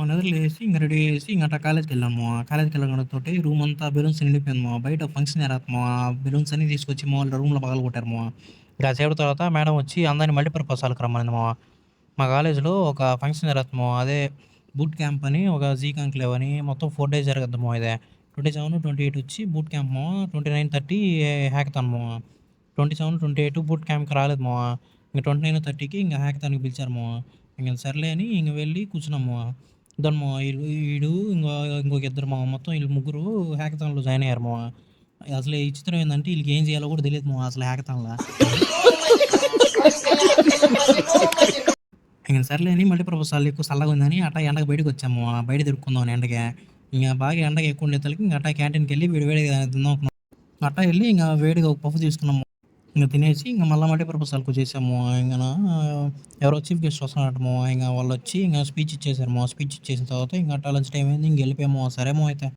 నిద్ర లేసి ఇంక రెడీ అయ్యేసి ఇంక అట్టా కాలేజ్‌కెళ్ళాము. కాలేజ్‌కెళ్ళడంతోటి రూమంతా బెలూన్స్ నిండిపోయింది బయట ఫంక్షన్ జరగతంది బెలూన్స్ అన్నీ తీసుకొచ్చి వాళ్ళ రూమ్‌లో పగలగొట్టారు కాసేపటి తర్వాత మేడం వచ్చి అందరిని మల్టీపర్పస్ హాల్‌కి రమ్మనింది మా కాలేజ్‌లో ఒక ఫంక్షన్ జరుగుతుంది అదే బూట్ క్యాంప్ అని ఒక జీ కాంక్లేవ్ అని మొత్తం 4 డేస్ జరగద్ది ఇదే. 27, 28 వచ్చి బూట్ క్యాంప్ 29, 30 హ్యాకథాన్ 27, 28 బూట్ క్యాంప్‌కి రాలేదు ఇంక 29, 30కి ఇంక హ్యాకథాన్‌కి పిలిచారు ఇంక సర్లే అని ఇంక వెళ్ళి కూర్చున్నాము. దాని ఈడు ఇంకొక ఇద్దరు మొత్తం ఈళ్ళు ముగ్గురు హ్యాకథాన్‌లో జాయిన్ అయ్యారు అసలు ఈ విచిత్రం ఏందంటే ఈళ్ళకి ఏం చేయాలో కూడా తెలీదు అసలు హ్యాకథాన్‌ల. ఇంక సర్లే అని మల్టీపర్పస్ హాల్ ఎక్కువ చల్లగుందని అట్టా ఎండకి బయటకొచ్చాము. బయట తిరుక్కుందామని ఎండకి. ఇంక బాగా ఎండగా ఎక్కువ ఉండేసరికి ఇంక అట్టా క్యాంటీన్‌కెళ్ళి వేడి వేడిగా తిందాం అనుకున్నాం. అట్టా ఎళ్లి ఇంక వేడిగా ఒక పఫ్ తీసుకున్నాము. ఇంక తినేసి ఇంక మళ్ళా మల్టీపర్పస్ హాల్‌కొచ్చేసాము. ఇంగన ఎవరో చీఫ్ గెస్ట్ వస్తున్నారంట ఇంగ వాళ్ళొచ్చి ఇంగ స్పీచ్ ఇచ్చేసారు స్పీచ్ ఇచ్చేసిన తర్వాత ఇంక అట్టా లంచ్ టైమ్ అయింది. ఇంక ఎళ్ళిపోయాము. సరే అయితే.